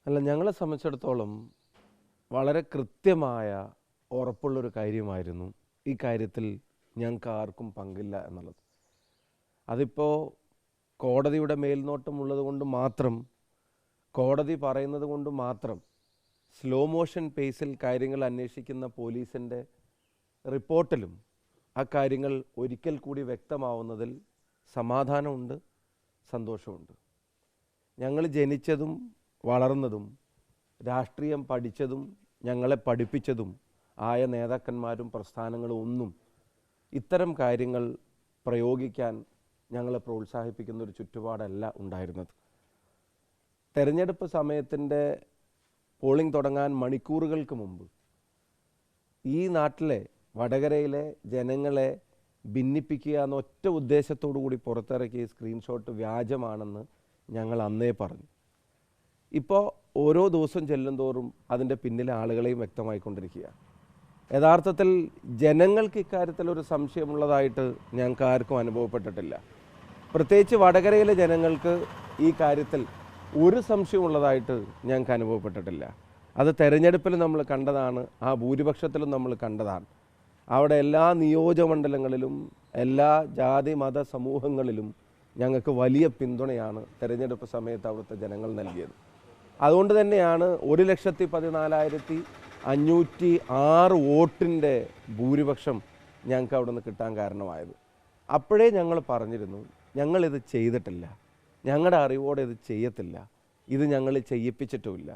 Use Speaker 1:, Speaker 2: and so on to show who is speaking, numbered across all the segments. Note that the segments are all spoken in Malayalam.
Speaker 1: അല്ല, ഞങ്ങളെ സംബന്ധിച്ചിടത്തോളം വളരെ കൃത്യമായ ഉറപ്പുള്ളൊരു കാര്യമായിരുന്നു ഈ കാര്യത്തിൽ ഞങ്ങൾക്ക് ആർക്കും പങ്കില്ല എന്നുള്ളത്. അതിപ്പോൾ കോടതിയുടെ മേൽനോട്ടമുള്ളത് കൊണ്ട് മാത്രം, കോടതി പറയുന്നത് കൊണ്ട് മാത്രം, സ്ലോ മോഷൻ പേസിൽ കാര്യങ്ങൾ അന്വേഷിക്കുന്ന പോലീസിൻ്റെ റിപ്പോർട്ടിലും ആ കാര്യങ്ങൾ ഒരിക്കൽ കൂടി വ്യക്തമാവുന്നതിൽ സമാധാനമുണ്ട്, സന്തോഷമുണ്ട്. ഞങ്ങൾ ജനിച്ചതും വളർന്നതും രാഷ്ട്രീയം പഠിച്ചതും ഞങ്ങളെ പഠിപ്പിച്ചതും ആയ നേതാക്കന്മാരും പ്രസ്ഥാനങ്ങളും ഒന്നും ഇത്തരം കാര്യങ്ങൾ പ്രയോഗിക്കാൻ ഞങ്ങളെ പ്രോത്സാഹിപ്പിക്കുന്ന ഒരു ചുറ്റുപാടല്ല ഉണ്ടായിരുന്നത്. തെരഞ്ഞെടുപ്പ് സമയത്തിൻ്റെ പോളിംഗ് തുടങ്ങാൻ മണിക്കൂറുകൾക്ക് മുമ്പ് ഈ നാട്ടിലെ വടകരയിലെ ജനങ്ങളെ ഭിന്നിപ്പിക്കുക എന്ന ഒറ്റ ഉദ്ദേശത്തോടു കൂടി പുറത്തിറക്കിയ സ്ക്രീൻഷോട്ട് വ്യാജമാണെന്ന് ഞങ്ങൾ അന്നേ പറഞ്ഞു. ഇപ്പോൾ ഓരോ ദിവസം ചെല്ലുന്തോറും അതിൻ്റെ പിന്നിലെ ആളുകളെയും വ്യക്തമായിക്കൊണ്ടിരിക്കുക. യഥാർത്ഥത്തിൽ ജനങ്ങൾക്ക് ഇക്കാര്യത്തിലൊരു സംശയമുള്ളതായിട്ട് ഞങ്ങൾക്ക് ആർക്കും അനുഭവപ്പെട്ടിട്ടില്ല. പ്രത്യേകിച്ച് വടകരയിലെ ജനങ്ങൾക്ക് ഈ കാര്യത്തിൽ ഒരു സംശയമുള്ളതായിട്ട് ഞങ്ങൾക്ക് അനുഭവപ്പെട്ടിട്ടില്ല. അത് തെരഞ്ഞെടുപ്പിൽ നമ്മൾ കണ്ടതാണ്, ആ ഭൂരിപക്ഷത്തിലും നമ്മൾ കണ്ടതാണ്. അവിടെ എല്ലാ നിയോജകമണ്ഡലങ്ങളിലും എല്ലാ ജാതി മത സമൂഹങ്ങളിലും ഞങ്ങൾക്ക് വലിയ പിന്തുണയാണ് തെരഞ്ഞെടുപ്പ് സമയത്ത് അവിടുത്തെ ജനങ്ങൾ നൽകിയത്. അതുകൊണ്ട് തന്നെയാണ് 1,14,506 വോട്ടിൻ്റെ ഭൂരിപക്ഷം ഞങ്ങൾക്ക് അവിടെ നിന്ന് കിട്ടാൻ കാരണമായത്. അപ്പോഴേ ഞങ്ങൾ പറഞ്ഞിരുന്നു, ഞങ്ങളിത് ചെയ്തിട്ടില്ല, ഞങ്ങളുടെ അറിവോടെ ഇത് ചെയ്യത്തില്ല, ഇത് ഞങ്ങൾ ചെയ്യിപ്പിച്ചിട്ടുമില്ല.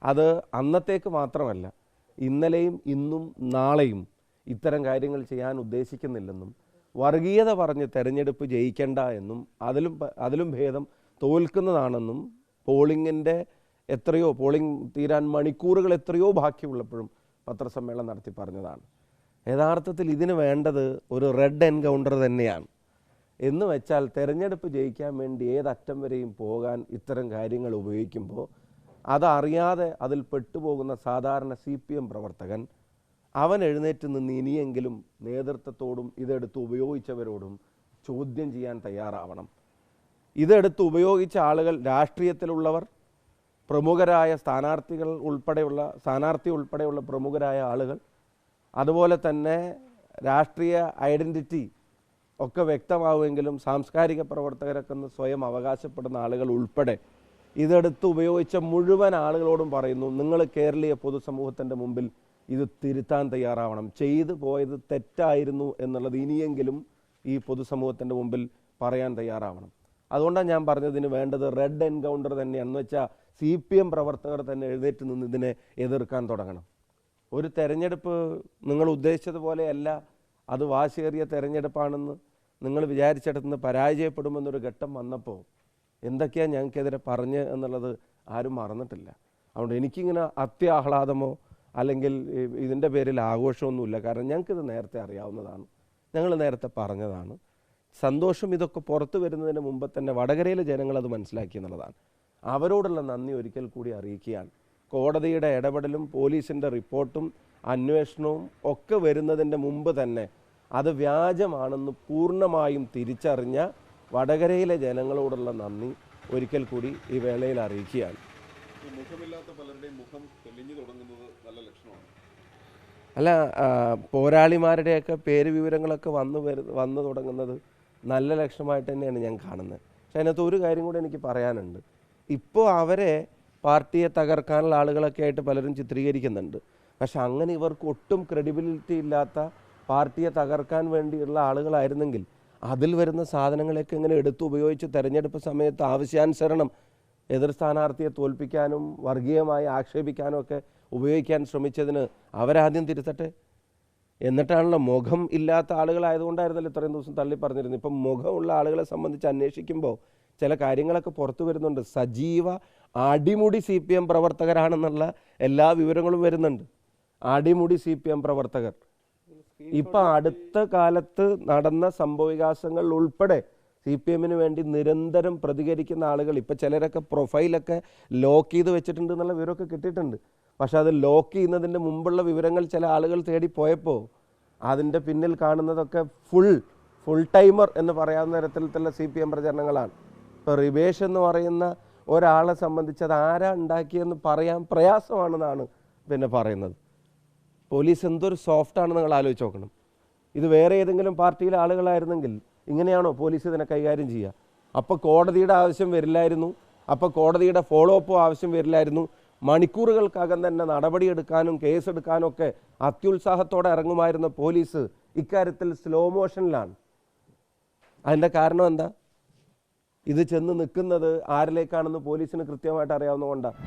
Speaker 1: അത് അന്നത്തേക്ക് മാത്രമല്ല, ഇന്നലെയും ഇന്നും നാളെയും ഇത്തരം കാര്യങ്ങൾ ചെയ്യാൻ ഉദ്ദേശിക്കുന്നില്ലെന്നും വർഗീയത പറഞ്ഞ് തെരഞ്ഞെടുപ്പ് ജയിക്കേണ്ട എന്നും അതിലും ഭേദം തോൽക്കുന്നതാണെന്നും പോളിംഗ് തീരാൻ മണിക്കൂറുകൾ എത്രയോ ബാക്കിയുള്ളപ്പോഴും പത്രസമ്മേളനം നടത്തി പറഞ്ഞതാണ്. യഥാർത്ഥത്തിൽ ഇതിന് വേണ്ടത് ഒരു റെഡ് എൻകൗണ്ടർ തന്നെയാണ്. എന്ന് വെച്ചാൽ തെരഞ്ഞെടുപ്പ് ജയിക്കാൻ വേണ്ടി ഏതറ്റം വരെയും പോകാൻ ഇത്തരം കാര്യങ്ങൾ ഉപയോഗിക്കുമ്പോൾ അതറിയാതെ അതിൽ പെട്ടുപോകുന്ന സാധാരണ CPM പ്രവർത്തകൻ അവൻ എഴുന്നേറ്റ് നിന്ന് ഇനിയെങ്കിലും നേതൃത്വത്തോടും ഇതെടുത്ത് ഉപയോഗിച്ചവരോടും ചോദ്യം ചെയ്യാൻ തയ്യാറാവണം. ഇതെടുത്ത് ഉപയോഗിച്ച ആളുകൾ രാഷ്ട്രീയത്തിലുള്ളവർ, പ്രമുഖരായ സ്ഥാനാർത്ഥി ഉൾപ്പെടെയുള്ള പ്രമുഖരായ ആളുകൾ, അതുപോലെ തന്നെ രാഷ്ട്രീയ ഐഡൻറ്റിറ്റി ഒക്കെ വ്യക്തമാവുമെങ്കിലും സാംസ്കാരിക പ്രവർത്തകരൊക്കെ സ്വയം അവകാശപ്പെടുന്ന ആളുകൾ ഉൾപ്പെടെ ഇതെടുത്ത് ഉപയോഗിച്ച മുഴുവൻ ആളുകളോടും പറയുന്നു, നിങ്ങൾ കേരളീയ പൊതുസമൂഹത്തിൻ്റെ മുമ്പിൽ ഇത് തിരുത്താൻ തയ്യാറാവണം. ചെയ്തു പോയത് തെറ്റായിരുന്നു എന്നുള്ളത് ഇനിയെങ്കിലും ഈ പൊതുസമൂഹത്തിൻ്റെ മുമ്പിൽ പറയാൻ തയ്യാറാവണം. അതുകൊണ്ടാണ് ഞാൻ പറഞ്ഞതിന് വേണ്ടത് റെഡ് എൻകൗണ്ടർ തന്നെയാണെന്ന് വെച്ചാൽ CPM പ്രവർത്തകർ തന്നെ എഴുന്നേറ്റ് നിന്ന് ഇതിനെ എതിർക്കാൻ തുടങ്ങണം. ഒരു തെരഞ്ഞെടുപ്പ് നിങ്ങൾ ഉദ്ദേശിച്ചതുപോലെയല്ല, അത് വാശിയേറിയ തെരഞ്ഞെടുപ്പാണെന്ന് നിങ്ങൾ വിചാരിച്ചിടത്തുനിന്ന് പരാജയപ്പെടുമെന്നൊരു ഘട്ടം വന്നപ്പോൾ എന്തൊക്കെയാണ് ഞങ്ങൾക്കെതിരെ പറഞ്ഞ് എന്നുള്ളത് ആരും മറന്നിട്ടില്ല. അതുകൊണ്ട് എനിക്കിങ്ങനെ അത്യാഹ്ലാദമോ അല്ലെങ്കിൽ ഇതിൻ്റെ പേരിൽ ആഘോഷമൊന്നുമില്ല. കാരണം ഞങ്ങൾക്കിത് നേരത്തെ അറിയാവുന്നതാണ്, ഞങ്ങൾ നേരത്തെ പറഞ്ഞതാണ്. സന്തോഷം ഇതൊക്കെ പുറത്തു വരുന്നതിന് മുമ്പ് തന്നെ വടകരയിലെ ജനങ്ങളത് മനസ്സിലാക്കി എന്നുള്ളതാണ്. അവരോടുള്ള നന്ദി ഒരിക്കൽ കൂടി അറിയിക്കുകയാണ്. കോടതിയുടെ ഇടപെടലും പോലീസിൻ്റെ റിപ്പോർട്ടും അന്വേഷണവും ഒക്കെ വരുന്നതിൻ്റെ മുമ്പ് തന്നെ അത് വ്യാജമാണെന്ന് പൂർണ്ണമായും തിരിച്ചറിഞ്ഞ വടകരയിലെ ജനങ്ങളോടുള്ള നന്ദി ഒരിക്കൽ കൂടി ഈ വേളയിൽ അറിയിക്കുകയാണ്.
Speaker 2: മുഖമില്ലാത്ത പലരുടെയും മുഖം തെളിഞ്ഞു തുടങ്ങുന്നത് നല്ല ലക്ഷണമാണ്.
Speaker 1: അല്ല, പോരാളിമാരുടെയൊക്കെ പേര് വിവരങ്ങളൊക്കെ വന്നു തുടങ്ങുന്നത് നല്ല ലക്ഷണമായിട്ട് തന്നെയാണ് ഞാൻ കാണുന്നത്. പക്ഷെ അതിനകത്ത് ഒരു കാര്യം കൂടെ എനിക്ക് പറയാനുണ്ട്. ഇപ്പോൾ അവരെ പാർട്ടിയെ തകർക്കാനുള്ള ആളുകളൊക്കെ ആയിട്ട് പലരും ചിത്രീകരിക്കുന്നുണ്ട്. പക്ഷെ അങ്ങനെ ഇവർക്ക് ഒട്ടും ക്രെഡിബിലിറ്റി ഇല്ലാത്ത പാർട്ടിയെ തകർക്കാൻ വേണ്ടിയുള്ള ആളുകളായിരുന്നെങ്കിൽ അതിൽ വരുന്ന സാധനങ്ങളൊക്കെ ഇങ്ങനെ എടുത്ത് ഉപയോഗിച്ച് തെരഞ്ഞെടുപ്പ് സമയത്ത് ആവശ്യാനുസരണം എതിർ സ്ഥാനാർത്ഥിയെ തോൽപ്പിക്കാനും വർഗീയമായി ആക്ഷേപിക്കാനും ഒക്കെ ഉപയോഗിക്കാൻ ശ്രമിച്ചതിന് അവരാദ്യം തിരുത്തട്ടെ. എന്നിട്ടാണല്ലോ, മുഖം ഇല്ലാത്ത ആളുകളായതുകൊണ്ടായിരുന്നല്ലോ ഇത്രയും ദിവസം തള്ളി പറഞ്ഞിരുന്നത്. ഇപ്പം മുഖമുള്ള ആളുകളെ സംബന്ധിച്ച് അന്വേഷിക്കുമ്പോൾ ചില കാര്യങ്ങളൊക്കെ പുറത്തു വരുന്നുണ്ട്. സജീവ അടിമുടി CPM പ്രവർത്തകരാണെന്നുള്ള എല്ലാ വിവരങ്ങളും വരുന്നുണ്ട്. അടിമുടി CPM പ്രവർത്തകർ ഇപ്പം അടുത്ത കാലത്ത് നടന്ന സംഭവവികാസങ്ങൾ ഉൾപ്പെടെ CPM-ന് വേണ്ടി നിരന്തരം പ്രതികരിക്കുന്ന ആളുകൾ, ഇപ്പം ചിലരൊക്കെ പ്രൊഫൈലൊക്കെ ലോക്ക് ചെയ്ത് വെച്ചിട്ടുണ്ട് എന്നുള്ള വിവരമൊക്കെ കിട്ടിയിട്ടുണ്ട്. പക്ഷെ അത് ലോക്ക് ചെയ്യുന്നതിൻ്റെ മുമ്പുള്ള വിവരങ്ങൾ ചില ആളുകൾ തേടിപ്പോയപ്പോൾ അതിൻ്റെ പിന്നിൽ കാണുന്നതൊക്കെ ഫുൾ ടൈമർ എന്ന് പറയാവുന്ന തരത്തിലുള്ള CPM പ്രചരണങ്ങളാണ്. ഇപ്പോൾ റിബേഷ് എന്ന് പറയുന്ന ഒരാളെ സംബന്ധിച്ച് അത് ആരാ ഉണ്ടാക്കിയെന്ന് പറയാൻ പ്രയാസമാണെന്നാണ് പിന്നെ പറയുന്നത്. പോലീസ് എന്തൊരു സോഫ്റ്റാണെന്ന് നിങ്ങൾ ആലോചിച്ച് നോക്കണം. ഇത് വേറെ ഏതെങ്കിലും പാർട്ടിയിലെ ആളുകളായിരുന്നെങ്കിൽ ഇങ്ങനെയാണോ പോലീസ് ഇതിനെ കൈകാര്യം ചെയ്യുക? അപ്പോൾ കോടതിയുടെ ആവശ്യം വരില്ലായിരുന്നു, അപ്പോൾ കോടതിയുടെ ഫോളോ അപ്പ് ആവശ്യം വരില്ലായിരുന്നു. മണിക്കൂറുകൾക്കകം തന്നെ നടപടിയെടുക്കാനും കേസെടുക്കാനും ഒക്കെ അത്യുത്സാഹത്തോടെ ഇറങ്ങുമായിരുന്ന പോലീസ് ഇക്കാര്യത്തിൽ സ്ലോ മോഷനിലാണ്. അതിൻ്റെ കാരണം എന്താ? ഇത് ചെന്ന് നിൽക്കുന്നത് ആരിലേക്കാണെന്ന് പോലീസിന് കൃത്യമായിട്ട് അറിയാവുന്നതുകൊണ്ടാണ്.